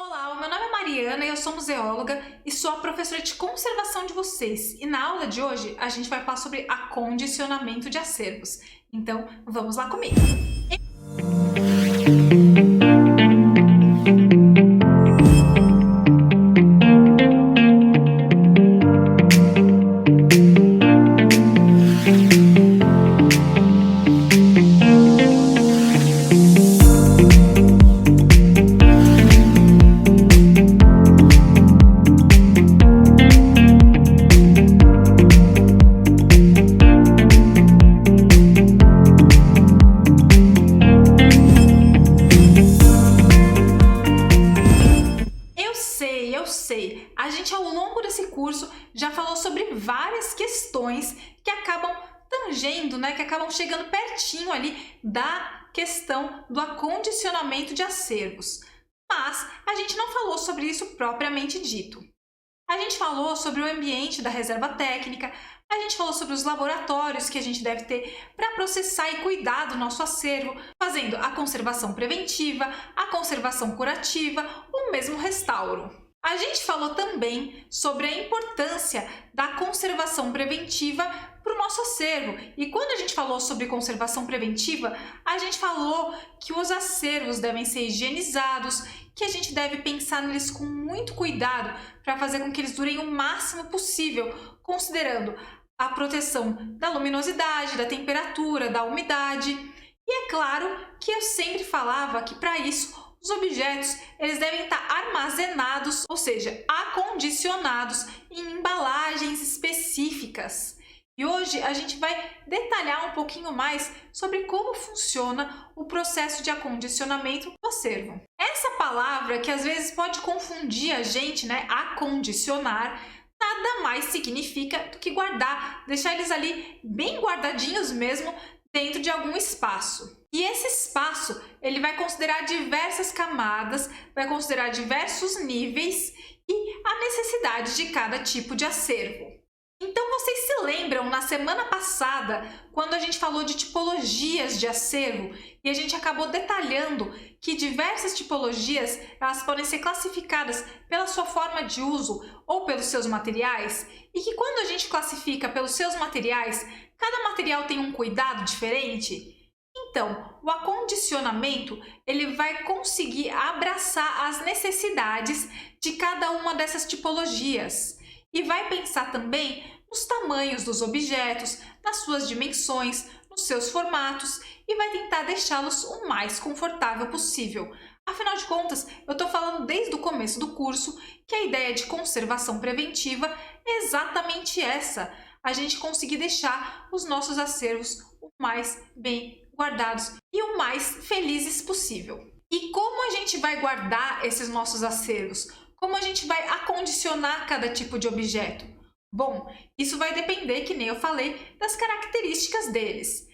Olá, o meu nome é Mariana e eu sou museóloga e sou a professora de conservação de vocês. E na aula de hoje a gente vai falar sobre acondicionamento de acervos. Então, vamos lá comigo! Eu sei. A gente ao longo desse curso já falou sobre várias questões que acabam tangendo, que acabam chegando pertinho ali da questão do acondicionamento de acervos. Mas a gente não falou sobre isso propriamente dito. A gente falou sobre o ambiente da reserva técnica, a gente falou sobre os laboratórios que a gente deve ter para processar e cuidar do nosso acervo, fazendo a conservação preventiva, a conservação curativa, ou mesmo restauro. A gente falou também sobre a importância da conservação preventiva para o nosso acervo. E quando a gente falou sobre conservação preventiva, a gente falou que os acervos devem ser higienizados, que a gente deve pensar neles com muito cuidado para fazer com que eles durem o máximo possível, considerando a proteção da luminosidade, da temperatura, da umidade. E é claro que eu sempre falava que para isso os objetos eles devem estar armazenados, ou seja, acondicionados em embalagens específicas. E hoje a gente vai detalhar um pouquinho mais sobre como funciona o processo de acondicionamento do acervo. Essa palavra que às vezes pode confundir a gente, acondicionar, nada mais significa do que guardar, deixar eles ali bem guardadinhos mesmo dentro de algum espaço. E esse espaço, ele vai considerar diversas camadas, vai considerar diversos níveis e a necessidade de cada tipo de acervo. Então vocês se lembram na semana passada, quando a gente falou de tipologias de acervo e a gente acabou detalhando que diversas tipologias elas podem ser classificadas pela sua forma de uso ou pelos seus materiais e que quando a gente classifica pelos seus materiais, cada material tem um cuidado diferente? Então, o acondicionamento ele vai conseguir abraçar as necessidades de cada uma dessas tipologias e vai pensar também nos tamanhos dos objetos, nas suas dimensões, nos seus formatos e vai tentar deixá-los o mais confortável possível. Afinal de contas, eu estou falando desde o começo do curso que a ideia de conservação preventiva é exatamente essa, a gente conseguir deixar os nossos acervos o mais bem guardados e o mais felizes possível. E como a gente vai guardar esses nossos acervos? Como a gente vai acondicionar cada tipo de objeto? Bom, isso vai depender, que nem eu falei, das características deles.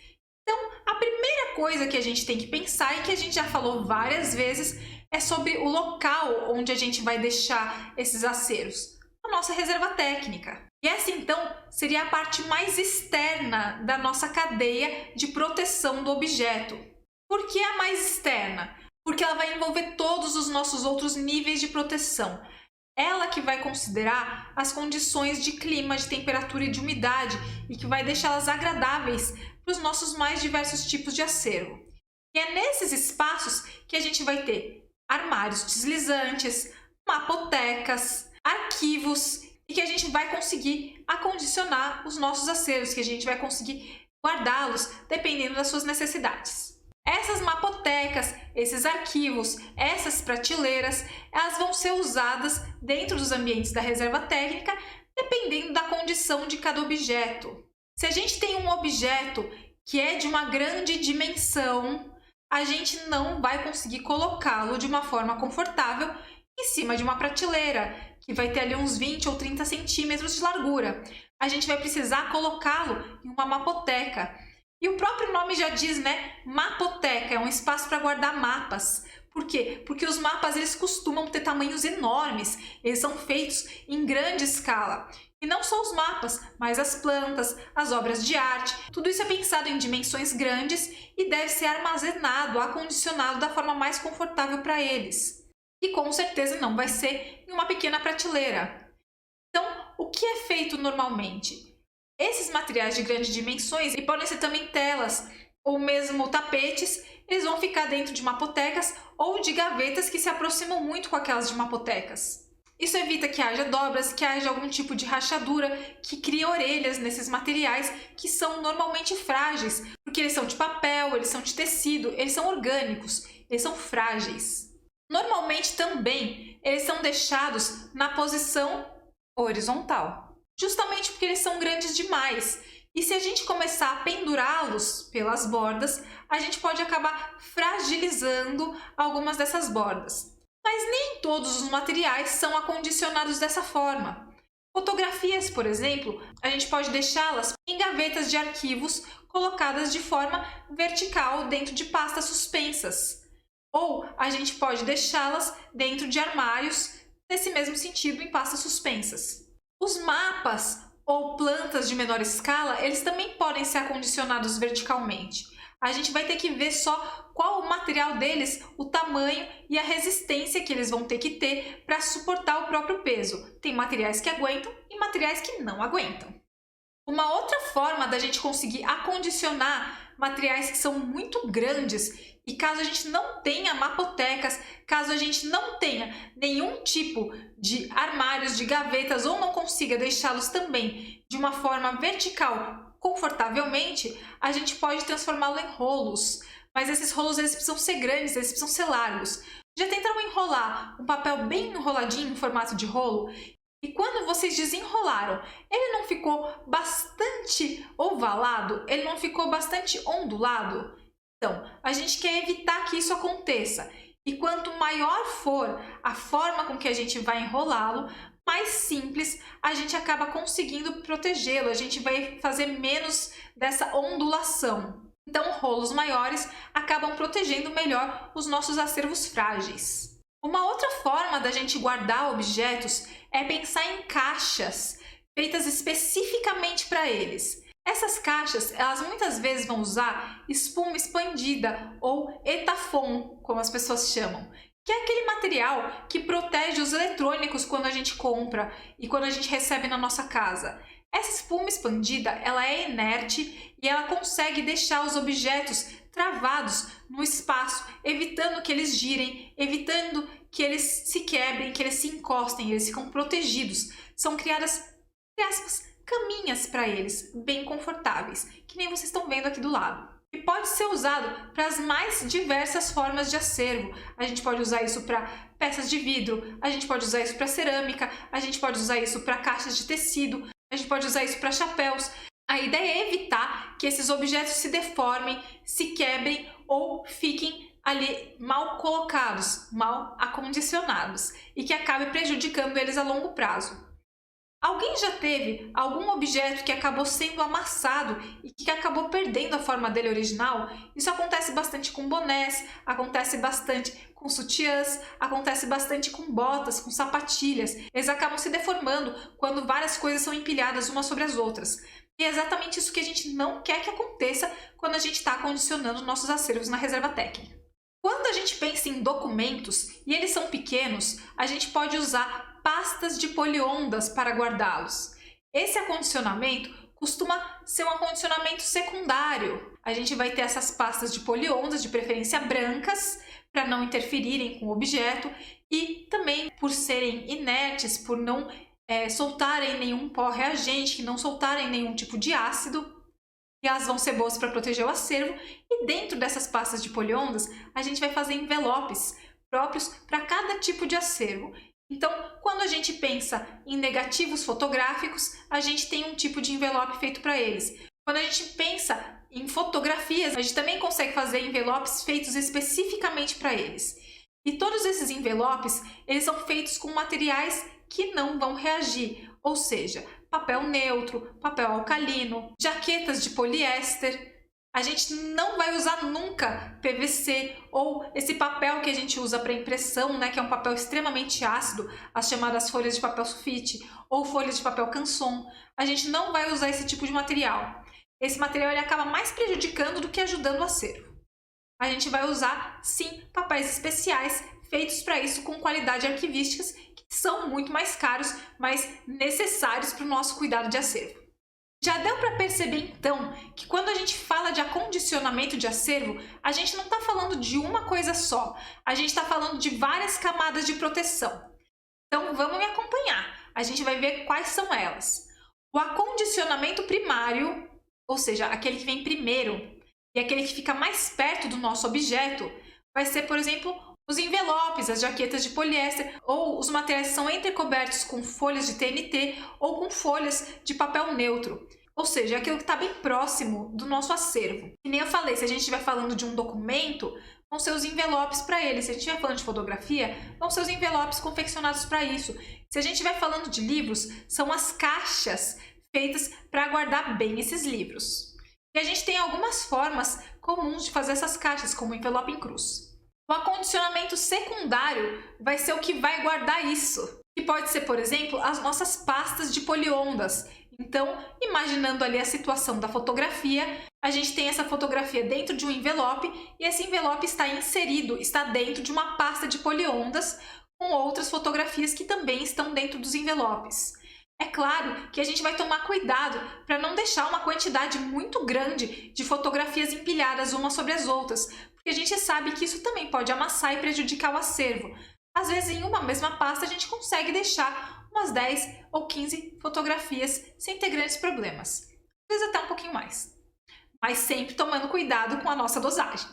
Então, a primeira coisa que a gente tem que pensar e que a gente já falou várias vezes é sobre o local onde a gente vai deixar esses acervos, a nossa reserva técnica. E essa, então, seria a parte mais externa da nossa cadeia de proteção do objeto. Por que a mais externa? Porque ela vai envolver todos os nossos outros níveis de proteção. Ela que vai considerar as condições de clima, de temperatura e de umidade e que vai deixá-las agradáveis para os nossos mais diversos tipos de acervo. E é nesses espaços que a gente vai ter armários deslizantes, mapotecas, arquivos e que a gente vai conseguir acondicionar os nossos acervos, que a gente vai conseguir guardá-los dependendo das suas necessidades. Essas mapotecas, esses arquivos, essas prateleiras, elas vão ser usadas dentro dos ambientes da reserva técnica, dependendo da condição de cada objeto. Se a gente tem um objeto que é de uma grande dimensão, a gente não vai conseguir colocá-lo de uma forma confortável em cima de uma prateleira, que vai ter ali uns 20 ou 30 centímetros de largura. A gente vai precisar colocá-lo em uma mapoteca. E o próprio nome já diz, mapoteca, é um espaço para guardar mapas. Por quê? Porque os mapas eles costumam ter tamanhos enormes, eles são feitos em grande escala. E não só os mapas, mas as plantas, as obras de arte, tudo isso é pensado em dimensões grandes e deve ser armazenado, acondicionado da forma mais confortável para eles. e com certeza não vai ser em uma pequena prateleira. Então, o que é feito normalmente? Esses materiais de grandes dimensões, e podem ser também telas ou mesmo tapetes, eles vão ficar dentro de mapotecas ou de gavetas que se aproximam muito com aquelas de mapotecas. Isso evita que haja dobras, que haja algum tipo de rachadura, que crie orelhas nesses materiais que são normalmente frágeis, porque eles são de papel, eles são de tecido, eles são orgânicos, eles são frágeis. Normalmente também eles são deixados na posição horizontal, justamente porque eles são grandes demais. E se a gente começar a pendurá-los pelas bordas, a gente pode acabar fragilizando algumas dessas bordas. Mas nem todos os materiais são acondicionados dessa forma. Fotografias, por exemplo, a gente pode deixá-las em gavetas de arquivos colocadas de forma vertical dentro de pastas suspensas. Ou a gente pode deixá-las dentro de armários, nesse mesmo sentido, em pastas suspensas. Os mapas ou plantas de menor escala, eles também podem ser acondicionados verticalmente. A gente vai ter que ver só qual o material deles, o tamanho e a resistência que eles vão ter que ter para suportar o próprio peso. Tem materiais que aguentam e materiais que não aguentam. Uma outra forma da gente conseguir acondicionar materiais que são muito grandes, e caso a gente não tenha mapotecas, caso a gente não tenha nenhum tipo de armários, de gavetas, ou não consiga deixá-los também de uma forma vertical confortavelmente, a gente pode transformá-lo em rolos. Mas esses rolos eles precisam ser grandes, eles precisam ser largos. Já tentaram enrolar um papel bem enroladinho em formato de rolo? E quando vocês desenrolaram, ele não ficou bastante ovalado? Ele não ficou bastante ondulado? Então, a gente quer evitar que isso aconteça. E quanto maior for a forma com que a gente vai enrolá-lo, mais simples a gente acaba conseguindo protegê-lo. A gente vai fazer menos dessa ondulação. Então, rolos maiores acabam protegendo melhor os nossos acervos frágeis. Uma outra forma da gente guardar objetos é pensar em caixas feitas especificamente para eles. Essas caixas, elas muitas vezes vão usar espuma expandida ou etafon, como as pessoas chamam, que é aquele material que protege os eletrônicos quando a gente compra e quando a gente recebe na nossa casa. Essa espuma expandida, ela é inerte e ela consegue deixar os objetos travados no espaço, evitando que eles girem, evitando que eles se quebrem, que eles se encostem, eles ficam protegidos. São criadas, entre aspas, caminhas para eles, bem confortáveis, que nem vocês estão vendo aqui do lado. E pode ser usado para as mais diversas formas de acervo. A gente pode usar isso para peças de vidro, a gente pode usar isso para cerâmica, a gente pode usar isso para caixas de tecido, a gente pode usar isso para chapéus. A ideia é evitar que esses objetos se deformem, se quebrem ou fiquem ali mal colocados, mal acondicionados e que acabe prejudicando eles a longo prazo. Alguém já teve algum objeto que acabou sendo amassado e que acabou perdendo a forma dele original? Isso acontece bastante com bonés, acontece bastante com sutiãs, acontece bastante com botas, com sapatilhas. Eles acabam se deformando quando várias coisas são empilhadas umas sobre as outras. E é exatamente isso que a gente não quer que aconteça quando a gente está acondicionando nossos acervos na reserva técnica. Quando a gente pensa em documentos e eles são pequenos, a gente pode usar pastas de poliondas para guardá-los. Esse acondicionamento costuma ser um acondicionamento secundário. A gente vai ter essas pastas de poliondas, de preferência brancas, para não interferirem com o objeto e também por serem inertes, por não soltarem nenhum pó reagente, que não soltarem nenhum tipo de ácido, e elas vão ser boas para proteger o acervo. E dentro dessas pastas de poliondas, a gente vai fazer envelopes próprios para cada tipo de acervo. Então, quando a gente pensa em negativos fotográficos, a gente tem um tipo de envelope feito para eles. Quando a gente pensa em fotografias, a gente também consegue fazer envelopes feitos especificamente para eles. E todos esses envelopes, eles são feitos com materiais que não vão reagir, ou seja, papel neutro, papel alcalino, jaquetas de poliéster. A gente não vai usar nunca PVC ou esse papel que a gente usa para impressão, né, que é um papel extremamente ácido, as chamadas folhas de papel sulfite ou folhas de papel canson. A gente não vai usar esse tipo de material. Esse material ele acaba mais prejudicando do que ajudando o acervo. A gente vai usar, sim, papéis especiais feitos para isso com qualidade arquivísticas, que são muito mais caros, mas necessários para o nosso cuidado de acervo. Já deu para perceber, então, que quando a gente fala de acondicionamento de acervo, a gente não está falando de uma coisa só, a gente está falando de várias camadas de proteção. Então, vamos me acompanhar, a gente vai ver quais são elas. O acondicionamento primário, ou seja, aquele que vem primeiro e aquele que fica mais perto do nosso objeto, vai ser, por exemplo, os envelopes, as jaquetas de poliéster ou os materiais que são entrecobertos com folhas de TNT ou com folhas de papel neutro. Ou seja, aquilo que está bem próximo do nosso acervo. E nem eu falei, se a gente estiver falando de um documento, vão ser os envelopes para ele. Se a gente estiver falando de fotografia, vão ser os envelopes confeccionados para isso. Se a gente estiver falando de livros, são as caixas feitas para guardar bem esses livros. E a gente tem algumas formas comuns de fazer essas caixas, como o envelope em cruz. O acondicionamento secundário vai ser o que vai guardar isso, que pode ser, por exemplo, as nossas pastas de poliondas. Então, imaginando ali a situação da fotografia, a gente tem essa fotografia dentro de um envelope e esse envelope está inserido, está dentro de uma pasta de poliondas com outras fotografias que também estão dentro dos envelopes. É claro que a gente vai tomar cuidado para não deixar uma quantidade muito grande de fotografias empilhadas umas sobre as outras, porque a gente sabe que isso também pode amassar e prejudicar o acervo. Às vezes, em uma mesma pasta, a gente consegue deixar umas 10 ou 15 fotografias sem ter grandes problemas. Às vezes até um pouquinho mais. Mas sempre tomando cuidado com a nossa dosagem.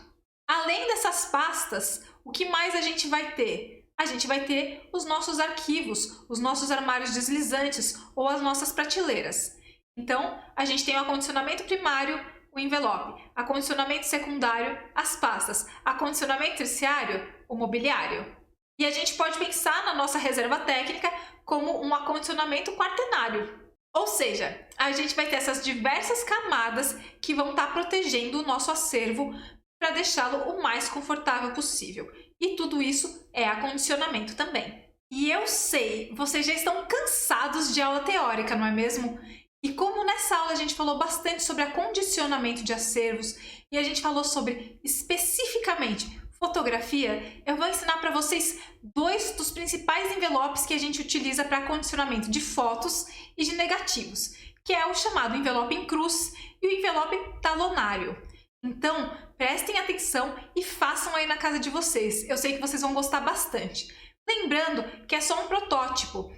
Além dessas pastas, o que mais a gente vai ter? A gente vai ter os nossos arquivos, os nossos armários deslizantes ou as nossas prateleiras. Então, a gente tem o acondicionamento primário, o envelope, acondicionamento secundário, as pastas, acondicionamento terciário, o mobiliário. E a gente pode pensar na nossa reserva técnica como um acondicionamento quaternário. Ou seja, a gente vai ter essas diversas camadas que vão estar protegendo o nosso acervo para deixá-lo o mais confortável possível. E tudo isso é acondicionamento também. E eu sei, vocês já estão cansados de aula teórica, não é mesmo? E como nessa aula a gente falou bastante sobre acondicionamento de acervos e a gente falou sobre especificamente fotografia, eu vou ensinar para vocês dois dos principais envelopes que a gente utiliza para acondicionamento de fotos e de negativos, que é o chamado envelope em cruz e o envelope talonário. Então, prestem atenção e façam aí na casa de vocês. Eu sei que vocês vão gostar bastante. Lembrando que é só um protótipo.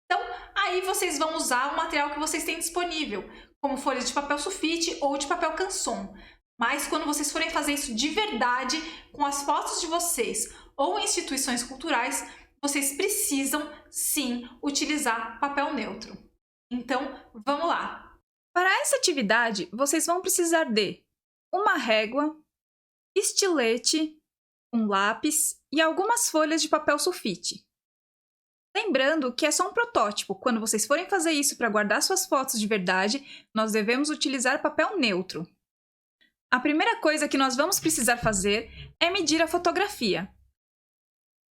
Então, aí vocês vão usar o material que vocês têm disponível, como folhas de papel sulfite ou de papel canson. Mas quando vocês forem fazer isso de verdade, com as fotos de vocês ou em instituições culturais, vocês precisam, sim, utilizar papel neutro. Então, vamos lá! Para essa atividade, vocês vão precisar de uma régua, estilete, um lápis e algumas folhas de papel sulfite. Lembrando que é só um protótipo. Quando vocês forem fazer isso para guardar suas fotos de verdade, nós devemos utilizar papel neutro. A primeira coisa que nós vamos precisar fazer é medir a fotografia.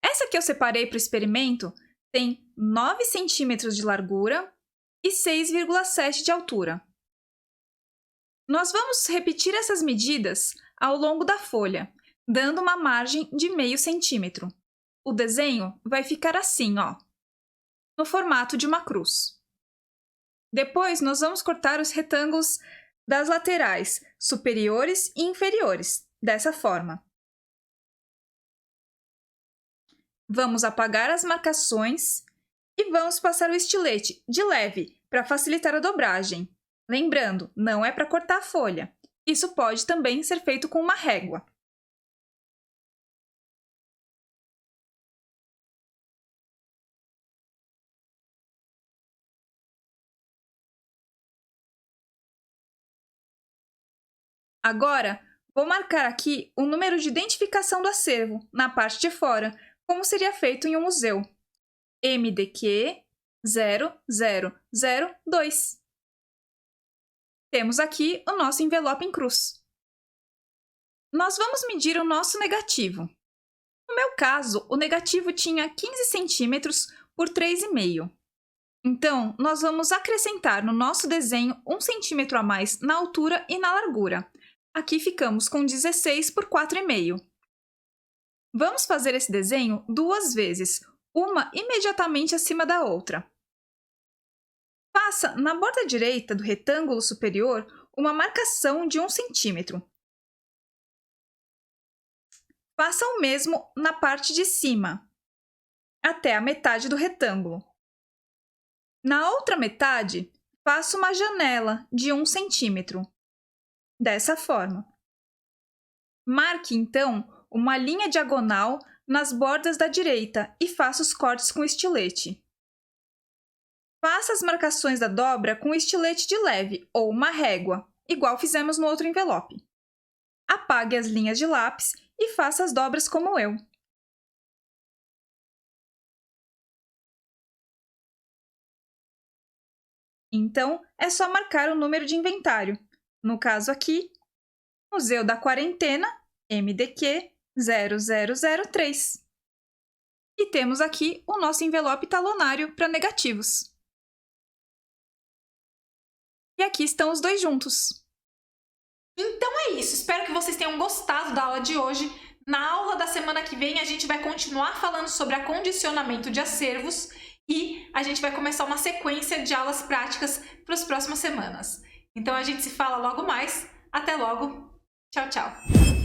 Essa que eu separei para o experimento tem 9 centímetros de largura e 6,7 de altura. Nós vamos repetir essas medidas ao longo da folha, dando uma margem de meio centímetro. O desenho vai ficar assim, ó, no formato de uma cruz. Depois, nós vamos cortar os retângulos das laterais, superiores e inferiores, dessa forma. Vamos apagar as marcações e vamos passar o estilete de leve para facilitar a dobragem. Lembrando, não é para cortar a folha. Isso pode também ser feito com uma régua. Agora, vou marcar aqui o número de identificação do acervo, na parte de fora, como seria feito em um museu. MDQ 0002. Temos aqui o nosso envelope em cruz. Nós vamos medir o nosso negativo. No meu caso, o negativo tinha 15 centímetros por 3,5. Então, nós vamos acrescentar no nosso desenho 1 centímetro a mais na altura e na largura. Aqui ficamos com 16 por 4,5. Vamos fazer esse desenho 2 vezes, uma imediatamente acima da outra. Faça na borda direita do retângulo superior uma marcação de 1 centímetro. Faça o mesmo na parte de cima, até a metade do retângulo. Na outra metade, faça uma janela de 1 centímetro, dessa forma. Marque, então, uma linha diagonal nas bordas da direita e faça os cortes com estilete. Faça as marcações da dobra com estilete de leve ou uma régua, igual fizemos no outro envelope. Apague as linhas de lápis e faça as dobras como eu. Então, é só marcar o número de inventário. No caso aqui, Museu da Quarentena, MDQ 0003. E temos aqui o nosso envelope talonário para negativos. E aqui estão os dois juntos. Então é isso, espero que vocês tenham gostado da aula de hoje. Na aula da semana que vem, a gente vai continuar falando sobre acondicionamento de acervos e a gente vai começar uma sequência de aulas práticas para as próximas semanas. Então a gente se fala logo mais. Até logo. Tchau, tchau.